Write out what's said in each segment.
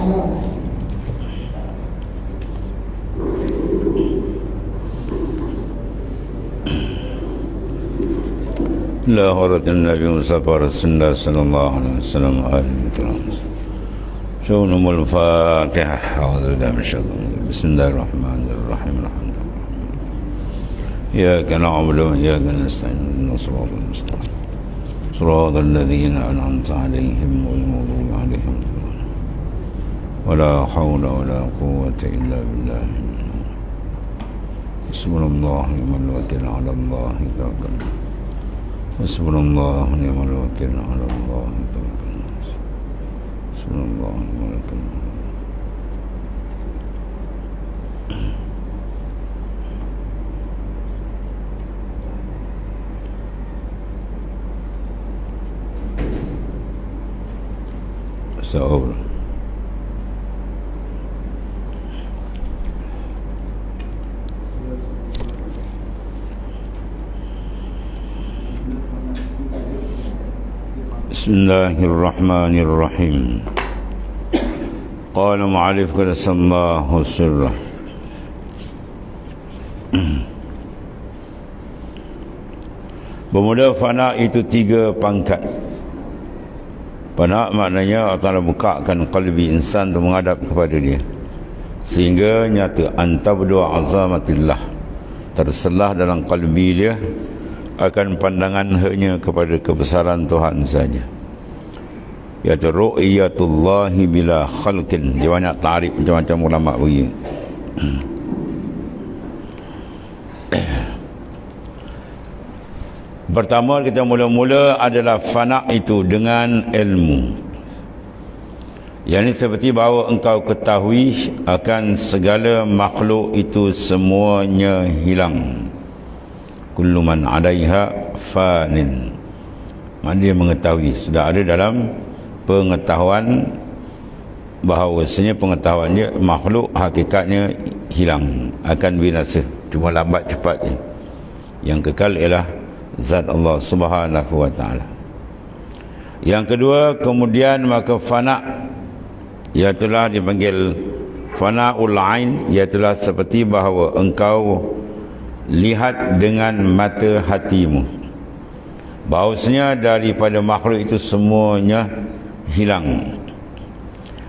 لا غرة النبي مصطفى رسول الله صلى الله عليه وسلم شؤونهم الفاتحة. أعوذ بالله من الشيطان الرجيم. بسم الله الرحمن الرحيم. الحمد لله إياك نعبد وإياك نستعين اهدنا الصراط المستقيم صراط الذين أنعمت عليهم غير المغضوب عليهم ولا حول ولا قوة إلا بالله. حسبنا الله ونعم الوكيل على الله توكلنا. حسبنا الله ونعم الوكيل على الله توكلنا. حسبنا الله ونعم الوكيل. Astagfirullah. Bismillahirrahmanirrahim. Qala mu'alif qadasallahu sirrah. Bermula fana itu 3 pangkat. Fana maknanya Allah Ta'ala bukakan qalbi insan untuk menghadap kepada dia, sehingga nyata antabdu azamatillah, terselah dalam qalbi dia akan pandangan hanya kepada kebesaran Tuhan saja, iaitu ru'yatullahi bila khalqin. Dia banyak tarif macam-macam ulama bagi. Pertama kita mula-mula adalah fana itu dengan ilmu. Yang ini seperti bahawa engkau ketahui akan segala makhluk itu semuanya hilang. Kullu man 'alaiha fanin. Dia mengetahui, sudah ada dalam pengetahuan bahawasanya pengetahuannya makhluk hakikatnya hilang, akan binasa, cuma lambat cepatnya. Yang kekal ialah zat Allah Subhanahu wa ta'ala. Yang kedua, kemudian maka fana, iaitulah dipanggil fana'ul ain, iaitulah seperti bahawa engkau lihat dengan mata hatimu bahawasanya daripada makhluk itu semuanya hilang.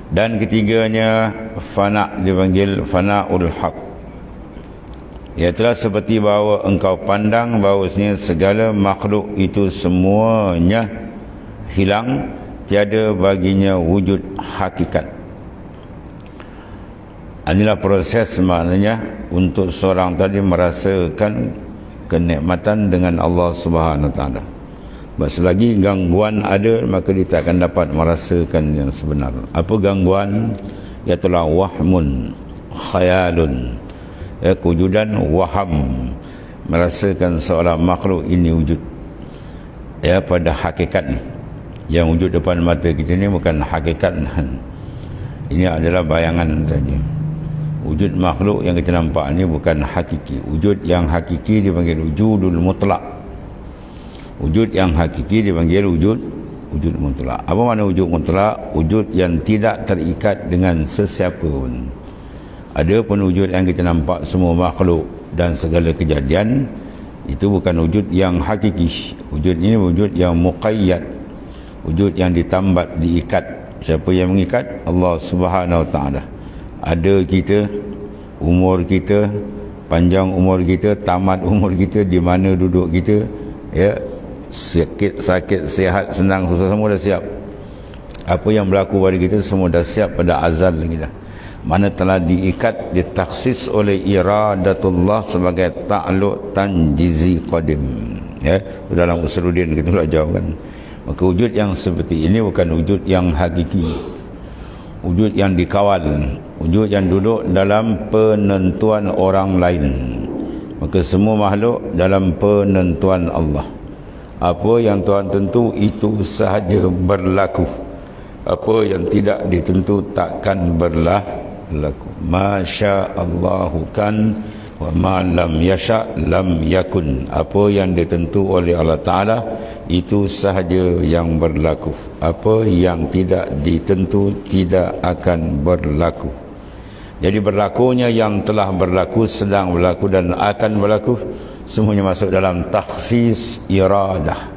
Dan ketiganya fana dipanggil fana'ul haq, iaitulah seperti bahawa engkau pandang bahawasanya segala makhluk itu semuanya hilang, tiada baginya wujud hakikat. Inilah proses maknanya untuk seorang tadi merasakan kenikmatan dengan Allah Subhanahu Wa Taala. Selagi gangguan ada, maka dia tak akan dapat merasakan yang sebenar. Apa gangguan? Iaitulah wahmun, khayalun, kewujudan waham, merasakan seorang makhluk ini wujud pada hakikat ni. Yang wujud depan mata kita ni bukan hakikat, ini adalah bayangan saja. Wujud makhluk yang kita nampak ni bukan hakiki. Wujud yang hakiki dipanggil wujudul mutlak. Wujud yang hakiki dipanggil wujud mutlak. Apa makna wujud mutlak? Wujud yang tidak terikat dengan sesiapa pun. Ada pun wujud yang kita nampak semua makhluk dan segala kejadian, itu bukan wujud yang hakiki. Wujud ini wujud yang muqayyad, wujud yang ditambat, diikat. Siapa yang mengikat? Allah Subhanahu Wa Taala. Ada kita, umur kita, panjang umur kita, tamat umur kita, di mana duduk kita, sakit, sihat, senang, susah, semua dah siap. Apa yang berlaku pada kita semua dah siap pada azal lagi dah. Mana telah diikat, ditaksis oleh iradatullah sebagai ta'alluq tanjizi qadim. Dalam Usuluddin kita belajar kan. Maka wujud yang seperti ini bukan wujud yang hakiki, wujud yang dikawal, wujud yang duduk dalam penentuan orang lain. Maka semua makhluk dalam penentuan Allah. Apa yang Tuhan tentu itu sahaja berlaku. Apa yang tidak ditentu takkan berlaku. Masya Allahu kan, wa ma lam yasha lam yakun. Apa yang ditentu oleh Allah Ta'ala itu sahaja yang berlaku. Apa yang tidak ditentu tidak akan berlaku. Jadi berlakunya yang telah berlaku, sedang berlaku dan akan berlaku, semuanya masuk dalam takhsis iradah,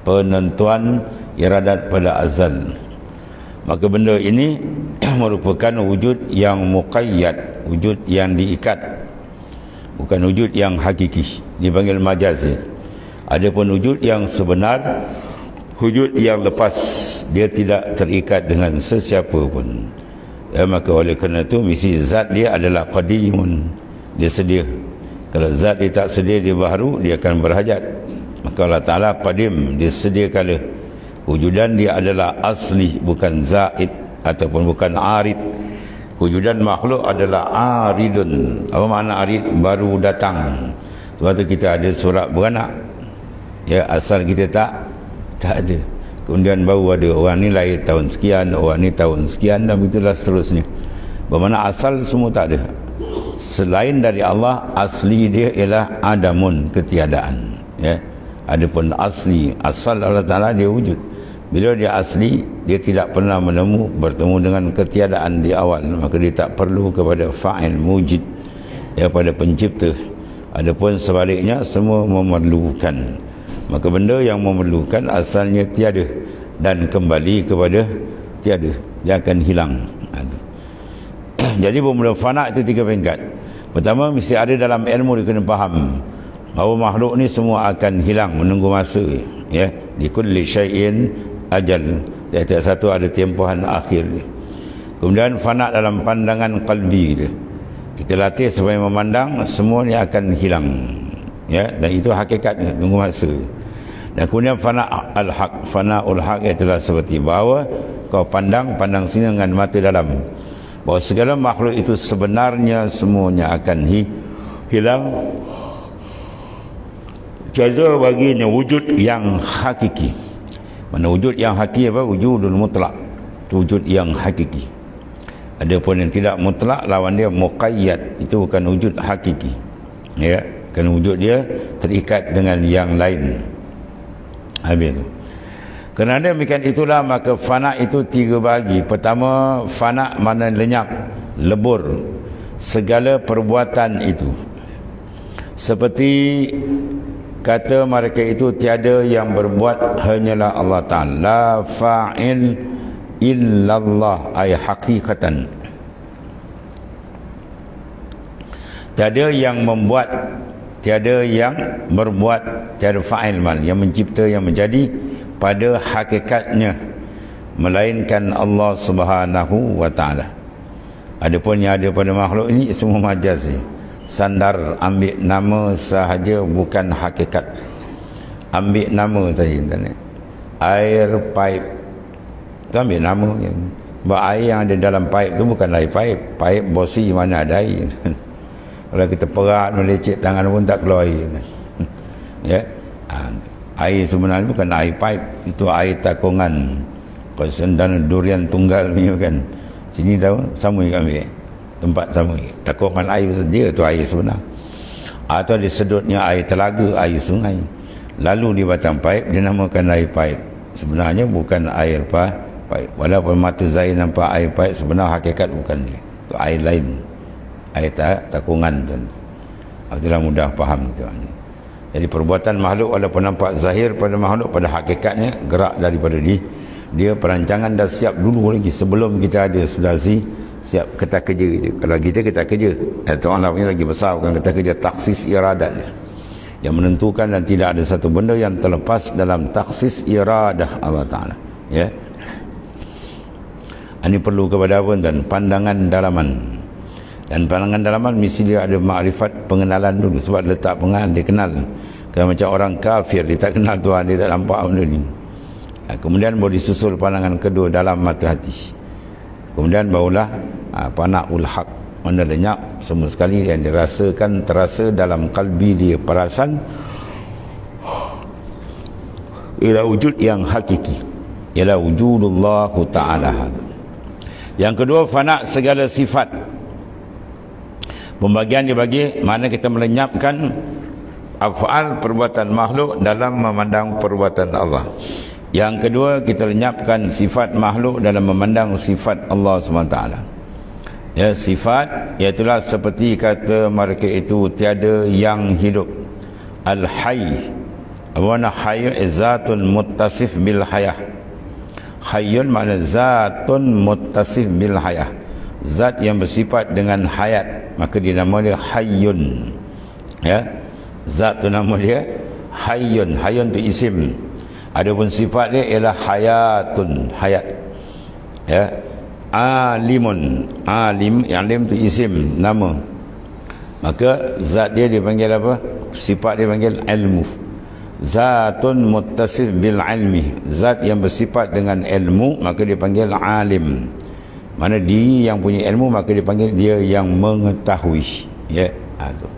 penentuan iradat pada azal. Maka benda ini merupakan wujud yang muqayyad, wujud yang diikat, bukan wujud yang hakiki, dipanggil majazi. Adapun wujud yang sebenar, wujud yang lepas, dia tidak terikat dengan sesiapa pun. Ya, maka oleh kerana itu misi zat dia adalah qadimun, dia sedia. Kalau zat dia tak sedia, dia baharu, dia akan berhajat. Maka Allah Ta'ala qadim, dia sedia kala. Wujudan dia adalah asli, bukan zaid ataupun bukan arid. Wujudan makhluk adalah aridun. Apa makna arid? Baru datang. Sebab tu kita ada surat beranak, ya, asal kita tak ada. Kemudian baru ada orang ni lahir tahun sekian, orang ni tahun sekian, dan begitulah seterusnya. Bermakna asal semua tak ada. Selain dari Allah, asli dia ialah adamun, ketiadaan, ya. Adapun asli, asal Allah Ta'ala, dia wujud. Bila dia asli, dia tidak pernah bertemu dengan ketiadaan di awal, maka dia tak perlu kepada fa'il mujid, ya, pada pencipta. Adapun sebaliknya, semua memerlukan. Maka benda yang memerlukan asalnya tiada dan kembali kepada tiada, dia akan hilang. Jadi bermula fana itu 3 peringkat. Pertama, mesti ada dalam ilmu, dia kena faham bahawa makhluk ni semua akan hilang, menunggu masa, ya. Di kulli syai'in ajal, tiap-tiap satu ada tempohan akhir dia. Kemudian fana dalam pandangan qalbi dia. Kita latih supaya memandang semua ni akan hilang, ya, dan itu hakikatnya, tunggu masa. Dan kemudian fana al-haq, fana'ul haq itulah seperti bahawa kau pandang sini dengan mata dalam, bahawa segala makhluk itu sebenarnya semuanya akan hilang. Jaza baginya wujud yang hakiki. Mana wujud yang hakiki apa? Wujudul mutlak, wujud yang hakiki. Adapun yang tidak mutlak, lawan dia muqayyad, itu bukan wujud hakiki, ya. Kerana wujud dia terikat dengan yang lain. Habis itu. Kerana demikian itulah, maka fana itu 3 bahagi. Pertama, fana mana lenyap, lebur segala perbuatan itu. Seperti kata mereka itu, tiada yang berbuat hanyalah Allah Ta'ala. La fa'il illallah, ay hakikatan. Tiada yang membuat, tiada yang berbuat, tiada fa'il mal, yang mencipta, yang menjadi pada hakikatnya, melainkan Allah Subhanahu wa Ta'ala. Adapun yang ada pada makhluk ini semua majaz, sandar, ambil nama sahaja, bukan hakikat. Ambil nama saja. Air pipe tu ambil nama, sebab air yang ada dalam pipe tu bukan air pipe. Pipe bosi, mana ada air. Kalau kita perat, melecet tangan pun tak keluar air. Ya, air sebenarnya bukan air pipe, itu air takungan. Kalau sendan durian tunggal ni kan, sini tahu, sama juga ambil tempat sama, takungan air dia tu air sebenar. Atau disedutnya air telaga, air sungai, lalu di batang pipe dinamakan air pipe. Sebenarnya bukan air pipe. Walaupun mata zahir nampak air pipe, sebenar hakikat bukan dia, itu air lain, air takungan tentu. Itulah mudah faham gitu. Jadi perbuatan makhluk walaupun nampak zahir pada makhluk, pada hakikatnya gerak daripada dia perancangan dah siap dulu lagi, sebelum kita ada sudah siap kertas kerja. Kalau kita kertas kerja, Tuhan Allah punya lagi besar, bukan kertas kerja, taksis iradat yang menentukan, dan tidak ada satu benda yang terlepas dalam taksis iradah Allah Ta'ala, ya. Ini perlu kepada apa? Dan pandangan dalaman. Dan pandangan dalaman mesti dia ada makrifat, pengenalan dulu. Sebab letak pengenalan, dia kenal. Kalau macam orang kafir, dia tak kenal Tuhan, dia tak nampak benda ni. Kemudian baru disusul pandangan kedua dalam mata hati. Kemudian barulah pana'ul haq, mana lenyap semua sekali yang dirasakan, terasa dalam kalbi dia, perasan, ialah wujud yang hakiki, ialah wujudullah Ta'ala. Yang kedua, fana segala sifat. Pembagian dibagi mana kita melenyapkan af'al perbuatan makhluk dalam memandang perbuatan Allah. Yang kedua, kita lenyapkan sifat makhluk dalam memandang sifat Allah SWT. Ya, sifat iaitulah seperti kata mereka itu tiada yang hidup. Al-hayy, apa makna hayy? Zatun muttasif bil hayah. Hayyun makna zatun muttasif bil hayah, zat yang bersifat dengan hayat, maka dia nama dia hayyun. Ya, zat tu nama dia hayyun. Hayyun tu isim, adapun sifat dia ialah hayatun, hayat. Ya, alimun, alim tu isim, nama, maka zat dia dipanggil apa? Sifat dia panggil ilmu. Zatun muttasif bil ilmi, zat yang bersifat dengan ilmu, maka dipanggil alim. Mana dia yang punya ilmu, maka dipanggil dia yang mengetahui. Ya, tu.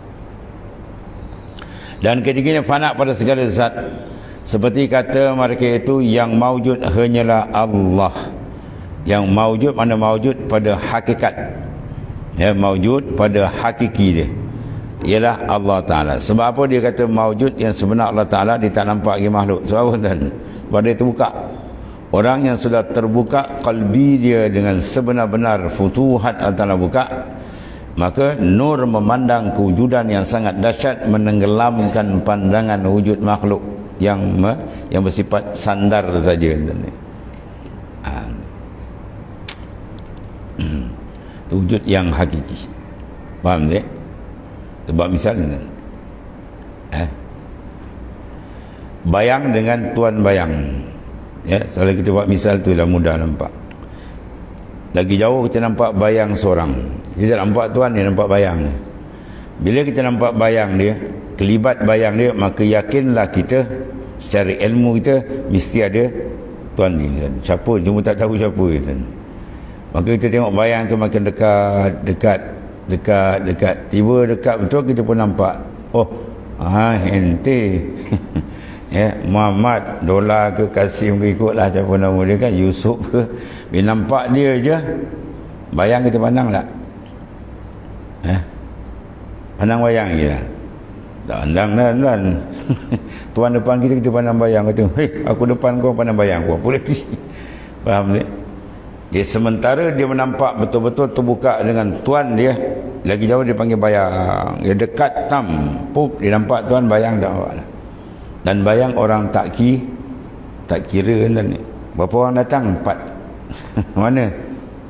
Dan ketiganya fana pada segala zat, seperti kata mereka itu yang maujud hanyalah Allah. Yang maujud mana maujud pada hakikat, ya, maujud pada hakiki dia ialah Allah Ta'ala. Sebab apa dia kata maujud? Yang sebenar Allah Ta'ala dia tak nampak lagi makhluk. Sebab apa tuan? Sebab dia terbuka. Orang yang sudah terbuka qalbi dia dengan sebenar-benar futuhat Allah Ta'ala buka, maka nur memandang kewujudan yang sangat dahsyat menenggelamkan pandangan wujud makhluk yang bersifat sandar saja. Wujud yang hakiki. Faham tak? Sebab misalnya bayang dengan tuan bayang. Ya, kalau kita buat misal tu dah mudah nampak. Lagi jauh kita nampak bayang seorang, kita nampak tuan dia, nampak bayang. Bila kita nampak bayang dia, kelibat bayang dia, maka yakinlah kita secara ilmu kita mesti ada tuan dia. Siapa? Cuma tak tahu siapa kita. Maka kita tengok bayang tu makin dekat. Tiba dekat betul, kita pun nampak. Oh, ente. Ya, Muhammad, Dolar ke Kasim ke, ikutlah siapa nama dia kan, Yusuf ke. Bila nampak dia je, bayang kita pandang tak? Pandang bayang je lah. Tak pandang dan tuan depan kita pandang bayang. Kata, hei, aku depan kau pandang bayang kau apa lagi? Faham tak? Dia sementara dia menampak betul-betul terbuka dengan tuan dia, lagi jauh dia panggil bayang. Dia dekat tam, pup, dia nampak tuan, bayang tak nampak lah. Dan bayang orang tak kira kan. Berapa orang datang? 4. Mana?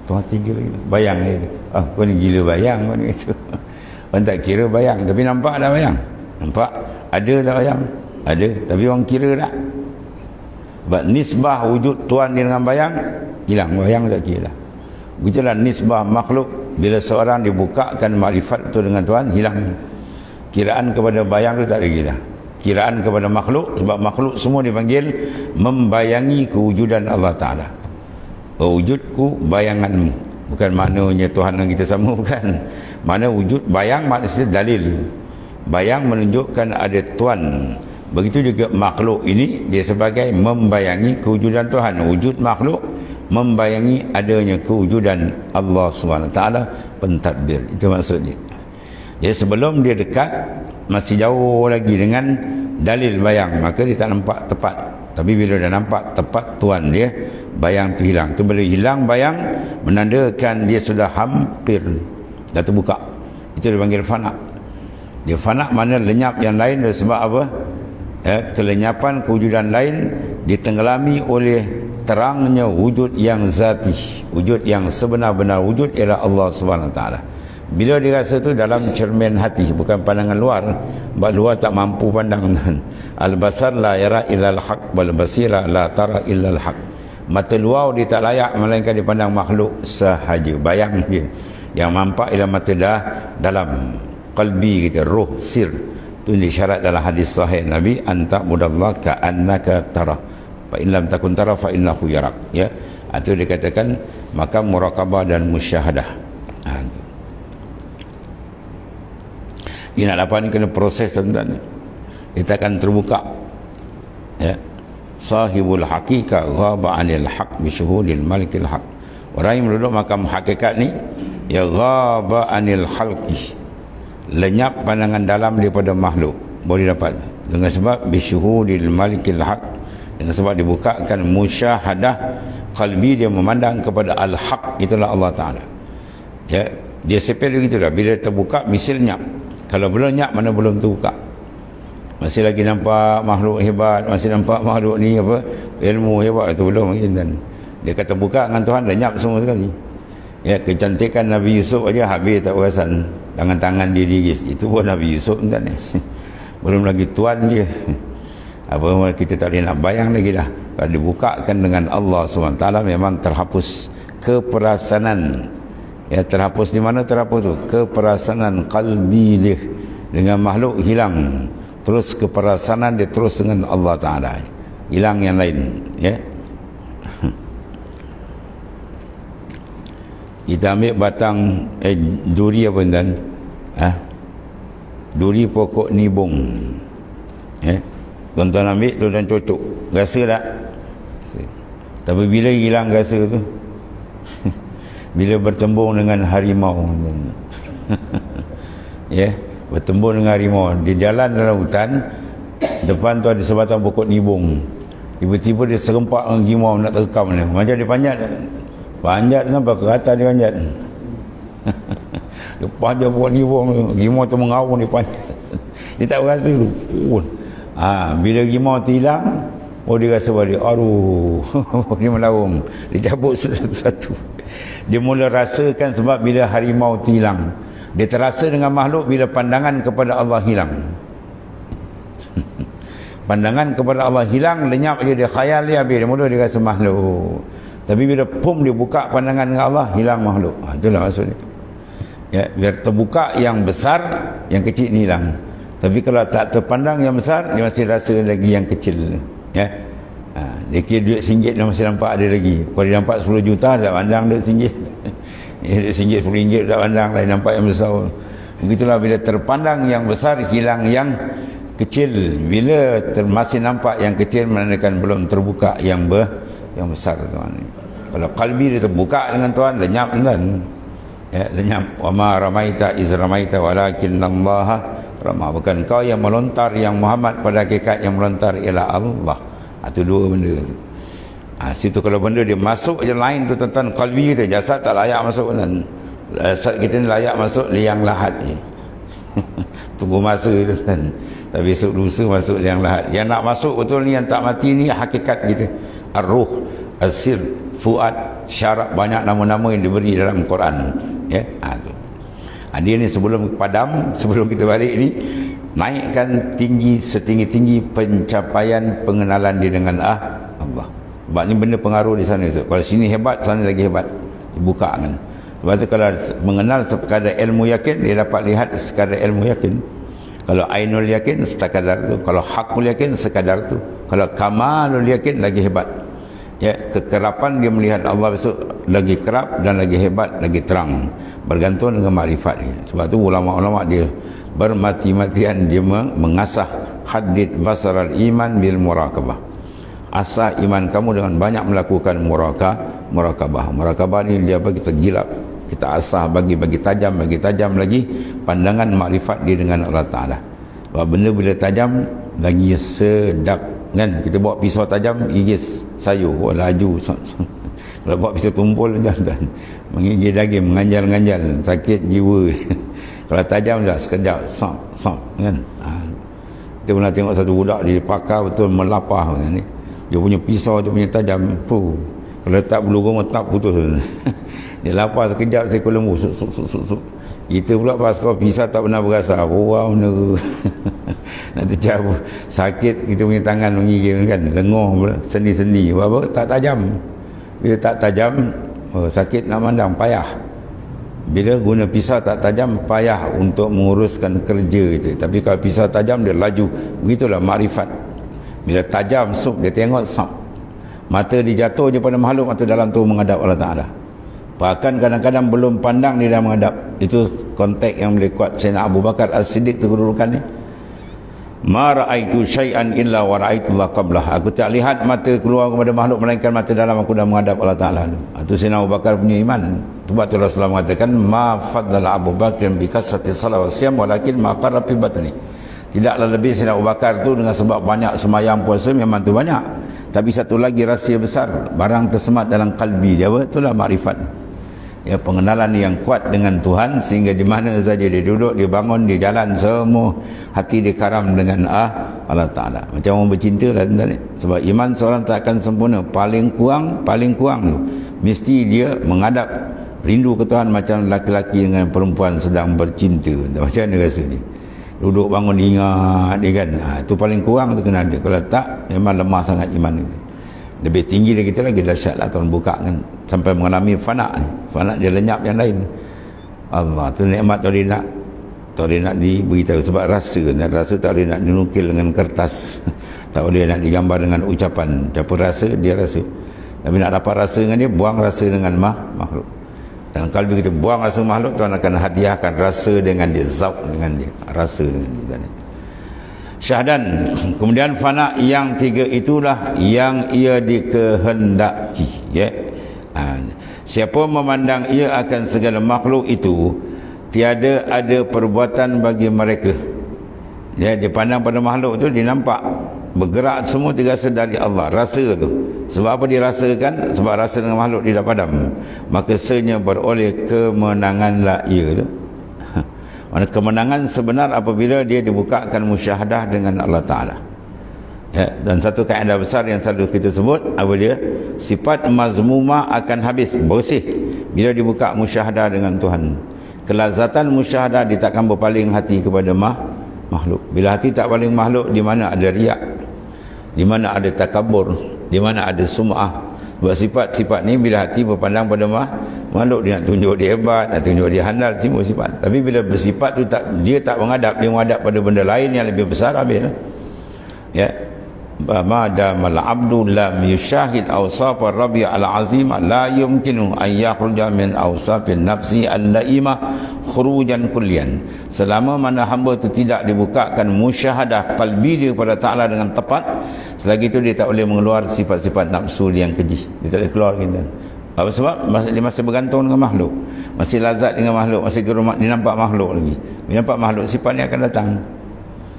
Tuan 3 lagi. Bayang dia. Kau ni gila bayang kau ni itu. Orang tak kira bayang, tapi nampak dah bayang. Nampak? Ada tak bayang? Ada, tapi orang kira tak? Sebab nisbah wujud tuan dia dengan bayang hilang, bayang tak kira. Begitulah nisbah makhluk, bila seorang dibukakan makrifat itu dengan Tuhan, hilang. Kiraan kepada bayang itu tak ada kira. Kiraan kepada makhluk, sebab makhluk semua dipanggil membayangi kewujudan Allah Ta'ala. Wujudku bayanganmu, bukan maknanya Tuhan dan kita sama, bukan. Mana wujud bayang maksudnya dalil. Bayang menunjukkan ada Tuhan. Begitu juga makhluk ini, dia sebagai membayangi kewujudan Tuhan. Wujud makhluk membayangi adanya kewujudan Allah SWT, pentadbir. Itu maksudnya. Jadi sebelum dia dekat, masih jauh lagi dengan dalil bayang, maka dia tak nampak tepat. Tapi bila dah nampak tepat tuan dia, bayang tu hilang. Tu bila hilang bayang, menandakan dia sudah hampir, dah terbuka. Itu dipanggil fana. Dia fana mana lenyap yang lain. Sebab apa? Kelenyapan kewujudan lain ditenggelami oleh terangnya wujud yang zati. Wujud yang sebenar-benar wujud ialah Allah SWT. Bila dirasa tu dalam cermin hati, bukan pandangan luar. Sebab luar tak mampu pandang. Al-basar la yara illal haq, wal basira la tara illal haq. Mata luar dia tak layak melainkan dipandang makhluk sahaja. Bayang dia yang nampak ialah mata dah dalam qalbi kita, roh, sir. Itu disyarat dalam hadis sahih Nabi, anta mudallah ka'annaka tara, fa in lam takun tara fa innahu yarak. Ya, itu dikatakan makam muraqabah dan musyahadah. Ini nak dapat ni kena proses tuan-tuan. Kita akan terbuka. Ya. Sahibul haqiqah ghaba 'anil haq bi syuhudil malikil haq. Orang yang duduk makam hakikat ni, ya ghaba 'anil khalqi, lenyap pandangan dalam daripada makhluk. Boleh dapat dengan sebab bisyuhudil malikil haq, dengan sebab dibukakan musyahadah qalbi, dia memandang kepada al-haq, itulah Allah Ta'ala. Ya, dia sepel begitu dah. Bila terbuka mesti lenyap. Kalau belum lenyap, mana belum terbuka. Masih lagi nampak makhluk hebat, masih nampak makhluk ni apa, ilmu hebat, itu belum lagi. Dan dia kata buka dengan Tuhan, lenyap semua sekali. Ya, kecantikan Nabi Yusuf aja habis tak perasan, tangan-tangan dia diris. Itu pun Nabi Yusuf kan ni. Belum lagi tuan dia. Apa kita tak boleh nak bayang lagi dah. Kalau dibukakan dengan Allah SWT, memang terhapus keperasanan. Ya, terhapus di mana terhapus tu? Keperasanan qalbi dia dengan makhluk hilang. Terus keperasanan dia terus dengan Allah Ta'ala. Hilang yang lain. Ya. Kita ambil batang duri apa tuan? Duri pokok nibung. Tuan-tuan ambil tu dan cocok. Rasa tak? Tapi bila hilang rasa tu? Bila bertembung dengan harimau. Ya, bertembung dengan harimau. Dia jalan dalam hutan, depan tu ada sebatang pokok nibung. Tiba-tiba dia serempak dengan harimau nak terkam dia. Macam dia panjat. Panjat nampak ke atas dia panjat. Lepas dia buat nibung, harimau tu mengaung dia panjat. Dia tak berasa tu. Bila harimau tu hilang, dia rasa balik, aduh, dia melaung. Dia cabut satu-satu. Dia mula rasakan, sebab bila harimau tu hilang, dia terasa dengan makhluk bila pandangan kepada Allah hilang. Pandangan kepada Allah hilang, lenyap dia khayal dia habis, dia mula dia rasa makhluk. Tapi bila dia buka pandangan dengan Allah, hilang makhluk. Itulah maksudnya. Ya, biar terbuka yang besar, yang kecil ni hilang. Tapi kalau tak terpandang yang besar, dia masih rasa lagi yang kecil. Ya. Dia kira duit RM1 dia masih nampak ada lagi. Kalau dia nampak 10 juta, tak pandang duit RM1. Duit RM1, RM10 tak pandang, lain nampak yang besar. Begitulah, bila terpandang yang besar, hilang yang kecil. Bila masih nampak yang kecil, menandakan belum terbuka yang besar, tuan. Kalau qalbi dia terbuka dengan Tuhan, lenyap kan. Ya, lenyap. Wa ma ramaita iz ramaita walakinnallaha rama. Bukan kau yang melontar, yang Muhammad, pada hakikat yang melontar ialah Allah. Itu dua benda tu. Situ kalau benda dia masuk je lain tu, tuan-tuan, qalbi kita, jasad tak layak masuk kan. Jasad kita ni layak masuk liang lahat ni. Tunggu masa tu kan. Tapi esok lusa masuk liang lahat. Yang nak masuk betul ni, yang tak mati ni hakikat kita. Ar-ruh, as-sir, fuad, syarat, banyak nama-nama yang diberi dalam Quran. Ya, tu. Dia ni sebelum padam, sebelum kita balik ni, naikkan tinggi, setinggi-tinggi pencapaian pengenalan dia dengan Allah. Sebab ni benda pengaruh di sana. Kalau sini hebat, sana lagi hebat. Dibuka kan. Sebab tu kalau mengenal sekadar ilmu yakin, dia dapat lihat sekadar ilmu yakin. Kalau ainul yakin, sekadar tu. Kalau hakul yakin, sekadar tu. Kalau kamalul yakin, lagi hebat. Ya, kekerapan dia melihat Allah besok lagi kerap dan lagi hebat, lagi terang. Bergantung dengan makrifat dia. Sebab tu ulama-ulama dia bermati-matian dia mengasah hadid basaral iman bil muraqabah. Asah iman kamu dengan banyak melakukan muraqabah. Muraqabah ni dia bagi kita gilap, kita asah bagi tajam lagi pandangan makrifat dia dengan Allah Taala. Sebab benda bila tajam lagi sedap kan. Kita bawa pisau tajam gigis sayur, laju. Kalau bawa pisau tumpul tuan-tuan, menggigit daging, menganjal-nganjal, sakit jiwa. Kalau tajam dah sekejap sop kan. Kita pernah tengok satu budak dia pakar betul melapah kan ni. Dia punya pisau, dia punya tajam. Kalau letak bulu gomah tak putus. Dia lapar sekejap seekor lembu. Kita pula pas kau pisau tak pernah berasa. Wow, benda. Nak tercabut. Sakit kita punya tangan menggigil kan. Lengoh sendi-sendi. Apa? Tak tajam. Bila tak tajam, sakit nak mandang, payah. Bila guna pisau tak tajam, payah untuk menguruskan kerja itu. Tapi kalau pisau tajam, dia laju. Begitulah makrifat. Bila tajam, dia tengok sap. Mata dia jatuh je pada makhluk, mata dalam tu menghadap Allah Ta'ala. Bahkan kadang-kadang belum pandang dia dah menghadap. Itu konteks yang boleh kuat Sayyidina Abu Bakar As-Siddiq tu kedudukan ni. ma ra'aitu syai'an illa wa ra'aitullah qablah. Aku tak lihat mata keluar kepada makhluk melainkan mata dalam aku dah menghadap Allah Ta'ala. Itu Sayyidina Abu Bakar punya iman. Sebab tu Rasulullah mengatakan ma faddala Abu Bakar bi kasrati salat wa siyam walakin ma qarra fi batni. Tidaklah lebih Sayyidina Abu Bakar tu dengan sebab banyak sembahyang puasa, memang tu banyak, tapi satu lagi rahsia besar, barang tersemat dalam kalbi dia, itulah makrifat. Ya, pengenalan yang kuat dengan Tuhan, sehingga di mana saja dia duduk, dia bangun, dia jalan, semua hati dia karam dengan Allah Ta'ala. Macam orang bercinta lah tuan-tuan. Sebab iman seorang tak akan sempurna. Paling kurang tu mesti dia menghadap rindu ke Tuhan macam laki-laki dengan perempuan sedang bercinta. Macam mana rasa dia? Duduk bangun ingat dia kan. Itu paling kurang tu kena ada. Kalau tak, memang lemah sangat iman itu. Lebih tinggi dari kita lagi dahsyatlah Tuhan buka kan, sampai mengalami fana ni. Fana dia lenyap yang lain. Allah tu nikmat tak boleh nak diberitahu, sebab rasa tak boleh nak dinukil dengan kertas. Tak boleh nak digambar dengan ucapan. Siapa rasa, dia rasa. Tapi nak dapat rasa dengan dia, buang rasa dengan makhluk. Dan kalau kita buang rasa makhluk, Tuhan akan hadiahkan rasa dengan dia, zauk dengan dia, rasa dengan dia. Syahdan. Kemudian fana yang tiga itulah yang ia dikehendaki, ya. Siapa memandang ia akan segala makhluk itu, tiada ada perbuatan bagi mereka. Ya, dia pandang pada makhluk tu, dia nampak bergerak semua dirasa dari Allah, rasa tu. Sebab apa dirasakan? Sebab rasa dengan makhluk dia dah padam. Maka senya beroleh kemenanganlah ia tu. Mana kemenangan sebenar apabila dia dibukakan musyahadah dengan Allah Ta'ala. Ya, dan satu kaedah besar yang selalu kita sebut, apa dia? Sifat mazmumah akan habis, bersih bila dibuka musyahadah dengan Tuhan. Kelazatan musyahadah dia takkan berpaling hati kepada makhluk. Bila hati tak paling makhluk, di mana ada riak, di mana ada takabur, di mana ada sum'ah. Sebab sifat-sifat ni bila hati berpandang pada makhluk, dia nak tunjuk dia hebat, nak tunjuk dia handal, semua sifat. Tapi bila bersifat tu dia tak menghadap, dia menghadap pada benda lain yang lebih besar, habis. Ya. Madamal abdu lam yushahid awsaf ar-rabi' al-azim la yumkinu an yakhruja min awsafin nafsi al-laimah khurujan kullian. Selama mana hamba itu tidak dibukakan musyahadah qalbi dia kepada Ta'ala dengan tepat, selagi itu dia tak boleh mengeluar sifat-sifat nafsu yang keji. Dia tak boleh keluar kita. Apa sebab? Dia masih bergantung dengan makhluk, masih lazat dengan makhluk, masih dia nampak makhluk lagi. Dia nampak makhluk, sifat ni akan datang.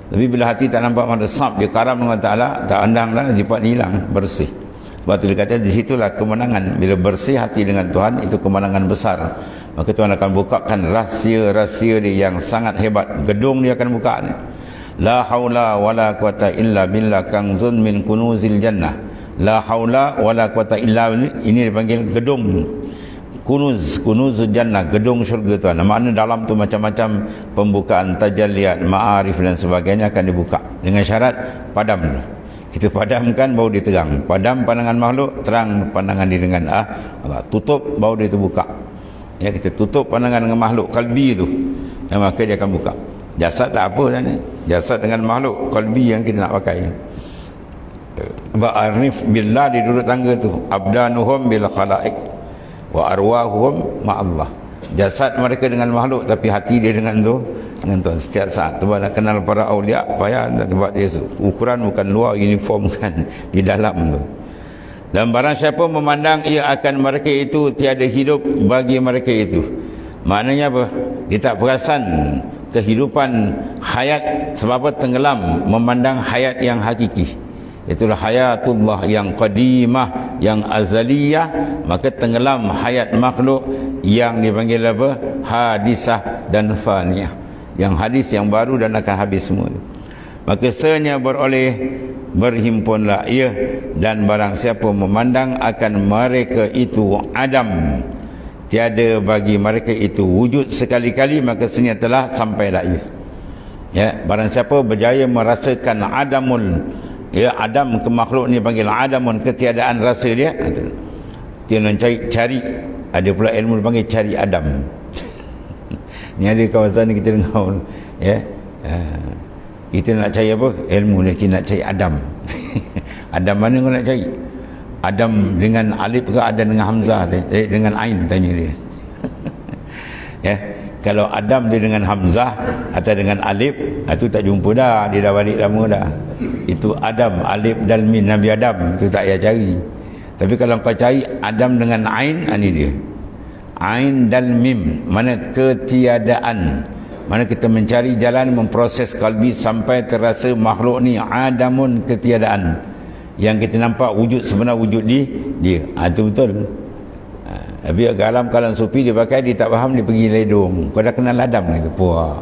Tapi bila hati tak nampak makhluk, sab dia karam dengan Ta'ala, tak andang dah, sifat ni hilang, bersih. Sebab tu dia kata disitulah kemenangan. Bila bersih hati dengan Tuhan, itu kemenangan besar. Maka Tuhan akan bukakan rahsia-rahsia dia yang sangat hebat. Gedung dia akan buka ni. La haula wala quwata illa billah kanzun min kunuzil jannah. La haula wala quwata illa, ini dipanggil gedung. Kunuzul jannah, gedung syurga Tuhan. Makna dalam tu macam-macam pembukaan tajalliyat, ma'arif dan sebagainya akan dibuka. Dengan syarat padam. Kita padamkan baru dia terang. Padam pandangan makhluk, terang pandangan dia dengan Allah. Tutup baru dia terbuka. Ya, kita tutup pandangan dengan makhluk kalbi tu, ya, maka dia akan buka. Jasad tak apa kan? Jasad dengan makhluk, kalbi yang kita nak pakai. Ba'arif billah di duduk tangga tu. Abdanuhum bil khalaik wa arwahuhum ma'allah. Jasad mereka dengan makhluk, tapi hati dia dengan Tuhan setiap saat. Sebab nak kenal para awliya payah, sebab dia ukuran bukan luar, uniform kan, di dalam tu. Dan barang siapa memandang ia akan mereka itu, tiada hidup bagi mereka itu. Maknanya apa? Dia tak perasan kehidupan hayat. Sebab apa? Tenggelam memandang hayat yang hakiki. Itulah hayatullah yang qadimah, yang azaliyah. Maka tenggelam hayat makhluk yang dipanggil apa? Hadisah dan faniyah. Yang hadis, yang baru dan akan habis semua. Maka senya beroleh, berhimpunlah ia, dan barang siapa memandang akan mereka itu adam, tiada bagi mereka itu wujud sekali-kali, maka senya telah sampailah ia. Ya, barang siapa berjaya merasakan adamul, ya, adam ke makhluk ni panggil adamun, ketiadaan rasa dia. Dia nak cari, ada pula ilmu panggil cari adam. Ni ada kawasan ni kita dengar, ya. Kita nak cari apa? Ilmu ni kita nak cari adam. Adam mana kau nak cari? Adam dengan alif ke ada dengan hamzah? Dengan ain, tanya dia. Ya. Kalau Adam tu dengan Hamzah atau dengan Alif, itu tak jumpa dah, dia dah balik lama dah. Itu Adam, Alif dan Mim, Nabi Adam, tu tak payah cari. Tapi kalau kau cari Adam dengan Ain, ini dia. Ain dan Mim, mana ketiadaan. Mana kita mencari jalan memproses kalbi sampai terasa makhluk ni Adamun, ketiadaan. Yang kita nampak wujud sebenar wujud dia. Itu betul. Tapi dalam kalangan sufi dia pakai, dia tak faham, dia pergi ledung. Kau dah kenal Adam gitu. Puah.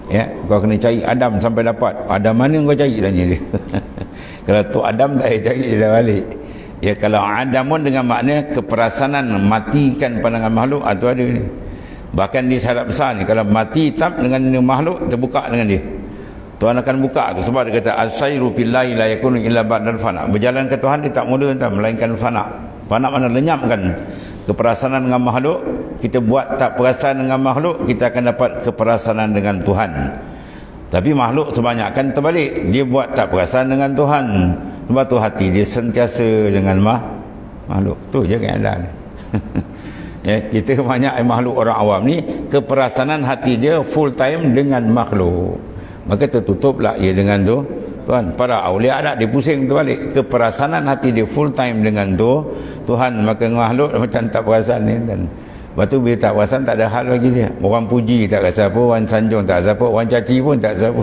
Ya, kau kena cari Adam sampai dapat. Adam mana kau cari, tanya dia. Kalau tu Adam tak payah cari, dia dah balik. Ya, kalau Adamun dengan makna keperasanan, matikan pandangan makhluk, atau ada ni. Bahkan di syarat besar ni, kalau mati tak dengan makhluk, terbuka dengan dia. Tuhan akan buka tu, sebab dia kata as-sayru billahi la yakunu illa ba'dal fana. Berjalan ke Tuhan dia tak mula entah melainkan fana. Fana mana lenyapkan keperasanan dengan makhluk. Kita buat tak perasaan dengan makhluk, kita akan dapat keperasanan dengan Tuhan. Tapi makhluk sebanyak kan terbalik, dia buat tak perasaan dengan Tuhan, sebab tu hati dia sentiasa dengan makhluk. Tu je keadaan. Ya, kita banyak makhluk orang awam ni, keperasanan hati dia full time dengan makhluk, maka tertutuplah ia dengan tu Tuhan. Para awliya tak, dia pusing terbalik, keperasanan hati dia full time dengan tu Tuhan, maka makhluk macam tak perasan ni kan. Lepas tu bila tak perasan, tak ada hal lagi dia. Orang puji tak rasa apa, orang sanjung tak rasa apa, orang caci pun tak rasa apa.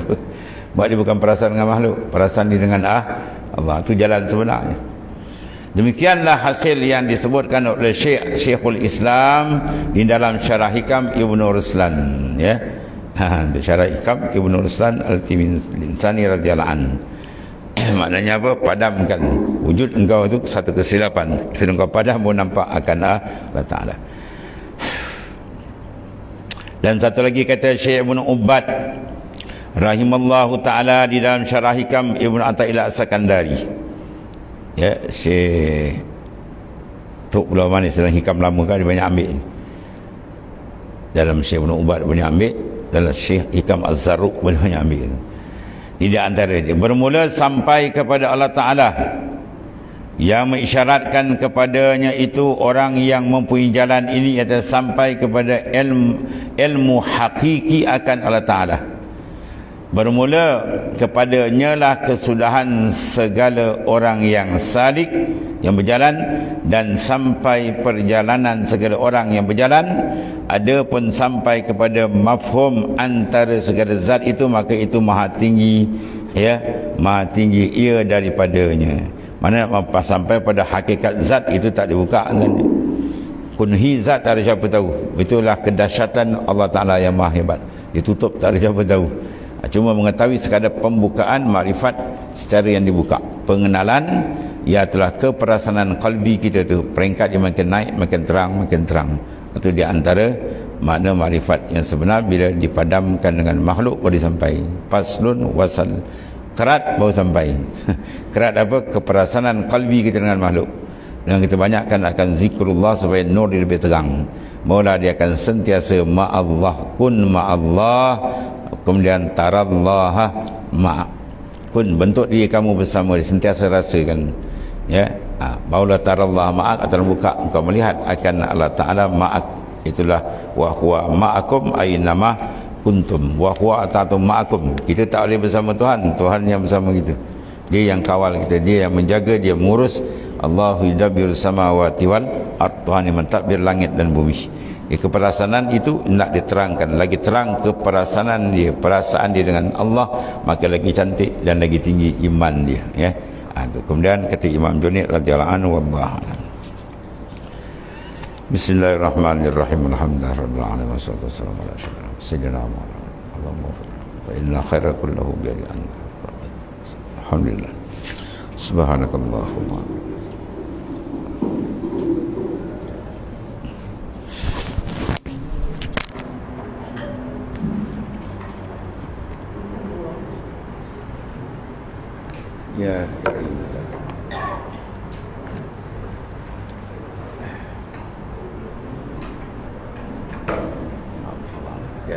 Sebab dia bukan perasan dengan makhluk, perasan dia dengan Allah. Tu jalan sebenarnya. Demikianlah hasil yang disebutkan oleh Syekhul Islam di dalam Syarah Hikam Ibnu Ruslan, ya. Untuk Syarah Hikam Ibnu Ruslan Al-Timinsani radhiyallahu anhu. Maknanya apa? Padamkan wujud engkau itu satu kesilapan. Bila engkau padam pun nampak akan Allah Ta'ala. Dan satu lagi kata Syekh Ibn Ubad rahimallahu ta'ala di dalam Syarah Hikam Ibn Athaillah As-Sakandari, ya, Syekh Tok Pulau Manis dalam Hikam lama kan, dia banyak ambil dalam Syekh Ibn Ubad, banyak ambil dalam Syekh Hikam Az-Zarruq, banyak ambil. Di antara dia bermula sampai kepada Allah Ta'ala, yang mengisyaratkan kepadanya itu orang yang mempunyai jalan ini, iaitu sampai kepada ilmu hakiki akan Allah Ta'ala. Bermula kepadanya lah kesudahan segala orang yang salik, yang berjalan, dan sampai perjalanan segala orang yang berjalan. Ada pun sampai kepada mafhum antara segala zat itu, maka itu maha tinggi, ya, maha tinggi ia daripadanya. Mana sampai pada hakikat zat itu tak dibuka dengan kunhi zat, tak ada siapa tahu. Itulah kedahsyatan Allah Ta'ala yang maha hebat. Ditutup, tak ada siapa tahu. Cuma mengetahui sekadar pembukaan makrifat secara yang dibuka. Pengenalan, ialah keperasanan qalbi kita tu, peringkat dia makin naik, makin terang, makin terang. Itu di antara makna makrifat yang sebenar. Bila dipadamkan dengan makhluk baru sampai. Faslun wasal, kerat baru sampai. Kerat apa? Keperasanan qalbi kita dengan makhluk. Dan kita banyakkan akan zikrullah supaya nur dia lebih terang. Mula dia akan sentiasa ma'allah, kun ma'allah, kemudian tarallaha kun, bentuk diri kamu bersama dia, sentiasa rasakan, ya. Barulah tarallaha ma'ak, atau buka engkau melihat akan Allah Ta'ala ma'ak. Itulah wa huwa ma'akum aynama kuntum, wa huwa atatum ma'akum. Kita tak boleh bersama Tuhan, Tuhan yang bersama kita. Dia yang kawal kita, dia yang menjaga, dia mengurus. Allahu yudabbirus samawati wal ard, Tuhan yang mentadbir langit dan bumi. Keperasanan itu nak diterangkan, lagi terang keperasanan dia, perasaan dia dengan Allah, maka lagi cantik dan lagi tinggi iman dia, ya. Kemudian kata Imam Junaid radhiyallahu anhu, wallahu a'lam. Bismillahirrahmanirrahim. Alhamdulillahirabbil alamin, wassalatu wassalamu ala sayyidina Muhammad. Allahumma fa inna khaira kullahu bi anta. Alhamdulillah. Subhanakallahumma. Ya, ya.